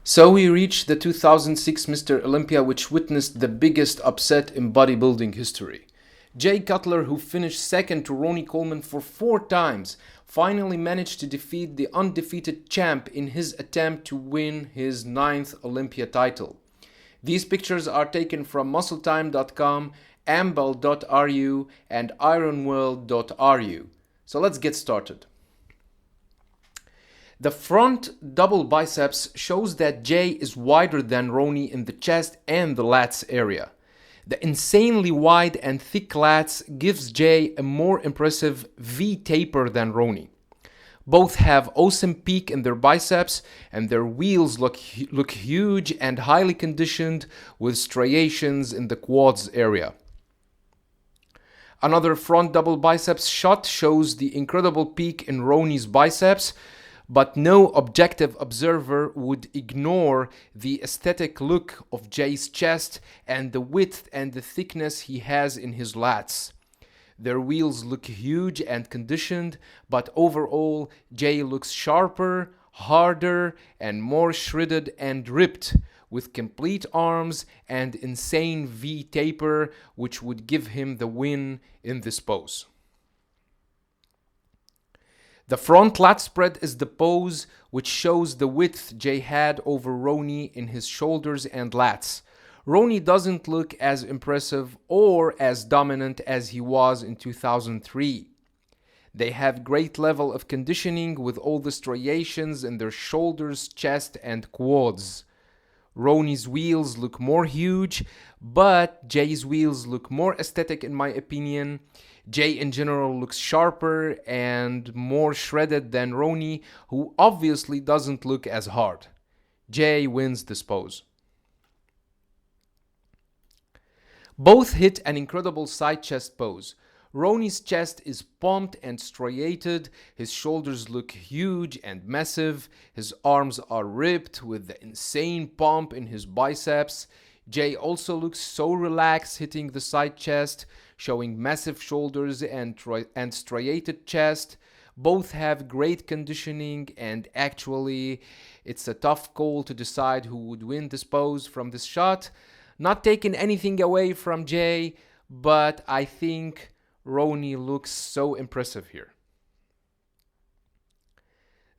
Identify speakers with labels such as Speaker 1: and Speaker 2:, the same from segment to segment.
Speaker 1: So we reached the 2006 Mr. Olympia, which witnessed the biggest upset in bodybuilding history. Jay Cutler, who finished second to Ronnie Coleman for 4 times, finally managed to defeat the undefeated champ in his attempt to win his 9th Olympia title. These pictures are taken from muscletime.com, ambel.ru, and ironworld.ru. So let's get started. The front double biceps shows that Jay is wider than Ronnie in the chest and the lats area. The insanely wide and thick lats gives Jay a more impressive V taper than Ronnie. Both have awesome peak in their biceps, and their wheels look huge and highly conditioned with striations in the quads area. Another front double biceps shot shows the incredible peak in Ronnie's biceps, but no objective observer would ignore the aesthetic look of Jay's chest and the width and the thickness he has in his lats. Their wheels look huge and conditioned, but overall Jay looks sharper, harder, and more shredded and ripped, with complete arms and insane V taper, which would give him the win in this pose. The front lat spread is the pose which shows the width Jay had over Ronnie in his shoulders and lats. Ronnie doesn't look as impressive or as dominant as he was in 2003. They have great level of conditioning with all the striations in their shoulders, chest, and quads. Ronnie's wheels look more huge, but Jay's wheels look more aesthetic in my opinion. Jay in general looks sharper and more shredded than Ronnie, who obviously doesn't look as hard. Jay wins this pose. Both hit an incredible side chest pose. Ronnie's chest is pumped and striated, his shoulders look huge and massive, his arms are ripped with the insane pump in his biceps. Jay also looks so relaxed hitting the side chest, showing massive shoulders and striated chest. Both have great conditioning, and actually it's a tough call to decide who would win this pose from this shot. Not taking anything away from Jay, but I think Ronnie looks so impressive here.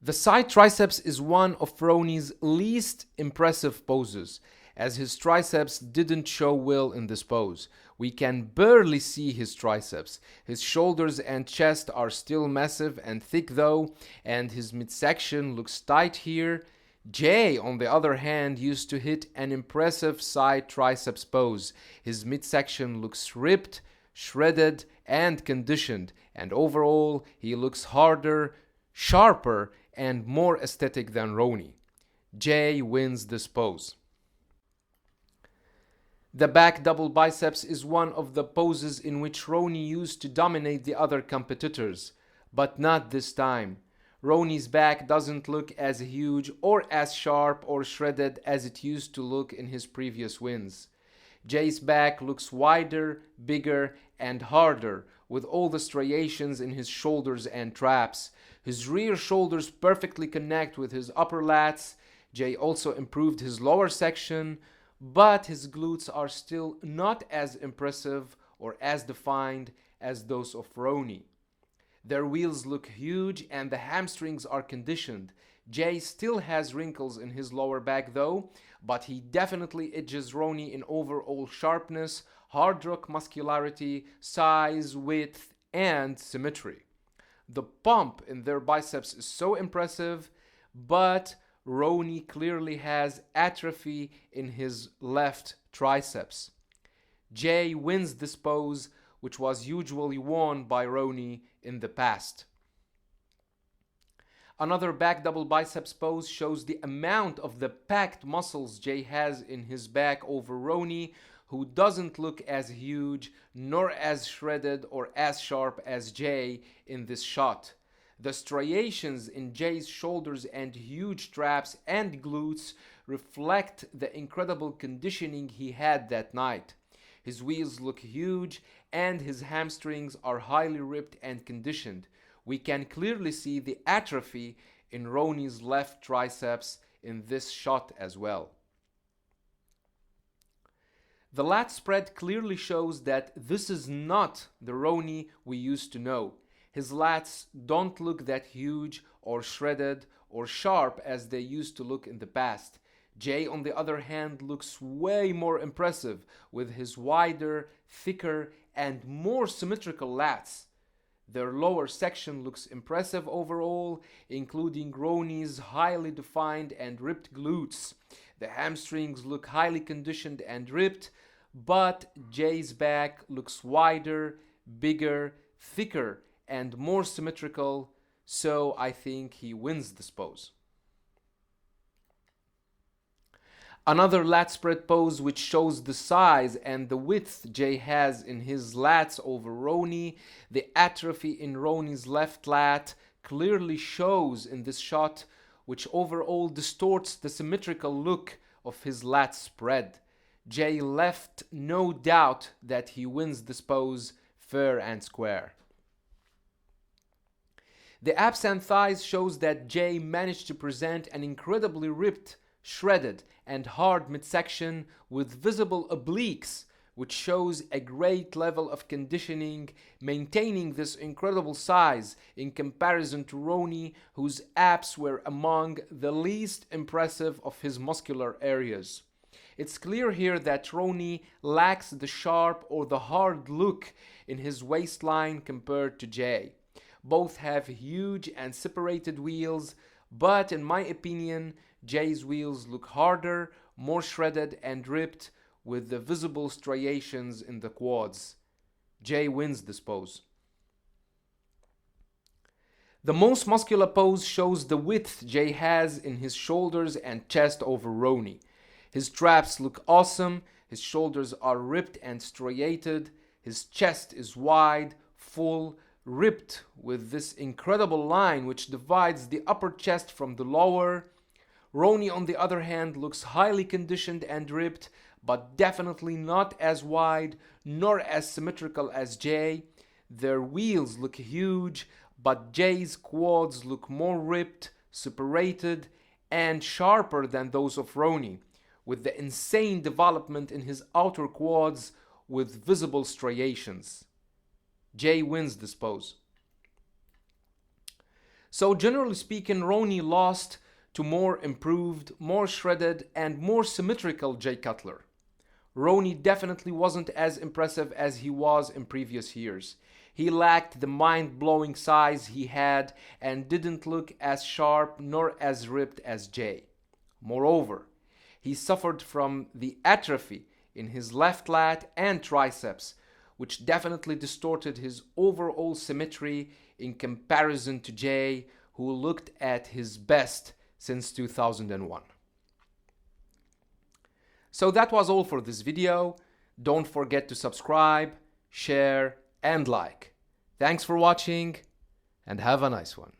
Speaker 1: The side triceps is one of Ronnie's least impressive poses, as his triceps didn't show well in this pose. We can barely see his triceps. His shoulders and chest are still massive and thick though, and his midsection looks tight here. Jay, on the other hand, used to hit an impressive side triceps pose. His midsection looks ripped, shredded, and conditioned, and overall he looks harder, sharper, and more aesthetic than Ronnie. Jay wins this pose. The back double biceps is one of the poses in which Ronnie used to dominate the other competitors, but not this time. Ronnie's back doesn't look as huge or as sharp or shredded as it used to look in his previous wins. Jay's back looks wider, bigger, and harder, with all the striations in his shoulders and traps. His rear shoulders perfectly connect with his upper lats. Jay also improved his lower section, but his glutes are still not as impressive or as defined as those of Ronnie. Their wheels look huge and the hamstrings are conditioned. Jay still has wrinkles in his lower back though, but he definitely edges Ronnie in overall sharpness, hard rock muscularity, size, width, and symmetry. The pump in their biceps is so impressive, but Ronnie clearly has atrophy in his left triceps. Jay wins this pose, which was usually won by Ronnie in the past. Another back double biceps pose shows the amount of the packed muscles Jay has in his back over Ronnie, who doesn't look as huge nor as shredded or as sharp as Jay in this shot. The striations in Jay's shoulders and huge traps and glutes reflect the incredible conditioning he had that night. His wheels look huge and his hamstrings are highly ripped and conditioned. We can clearly see the atrophy in Ronnie's left triceps in this shot as well. The lat spread clearly shows that this is not the Ronnie we used to know. His lats don't look that huge or shredded or sharp as they used to look in the past. Jay, on the other hand, looks way more impressive with his wider, thicker, and more symmetrical lats. Their lower section looks impressive overall, including Ronnie's highly defined and ripped glutes. The hamstrings look highly conditioned and ripped, but Jay's back looks wider, bigger, thicker, and more symmetrical, so I think he wins this pose. Another lat spread pose which shows the size and the width Jay has in his lats over Ronnie. The atrophy in Ronnie's left lat clearly shows in this shot, which overall distorts the symmetrical look of his lat spread. Jay left no doubt that he wins this pose fair and square. The abs and thighs shows that Jay managed to present an incredibly ripped, shredded, and hard midsection with visible obliques, which shows a great level of conditioning, maintaining this incredible size in comparison to Ronnie, whose abs were among the least impressive of his muscular areas. It's clear here that Ronnie lacks the sharp or the hard look in his waistline compared to Jay. Both have huge and separated wheels, but in my opinion, Jay's wheels look harder, more shredded and ripped, with the visible striations in the quads. Jay wins this pose. The most muscular pose shows the width Jay has in his shoulders and chest over Ronnie. His traps look awesome, his shoulders are ripped and striated, his chest is wide, full, ripped with this incredible line which divides the upper chest from the lower. Ronnie, on the other hand, looks highly conditioned and ripped, but definitely not as wide nor as symmetrical as Jay. Their wheels look huge, but Jay's quads look more ripped, separated, and sharper than those of Ronnie, with the insane development in his outer quads with visible striations. Jay wins this pose. So generally speaking, Ronnie lost to more improved, more shredded, and more symmetrical Jay Cutler. Ronnie definitely wasn't as impressive as he was in previous years. He lacked the mind-blowing size he had and didn't look as sharp nor as ripped as Jay. Moreover, he suffered from the atrophy in his left lat and triceps, which definitely distorted his overall symmetry in comparison to Jay, who looked at his best since 2001. So that was all for this video. Don't forget to subscribe, share, and like. Thanks for watching, and have a nice one.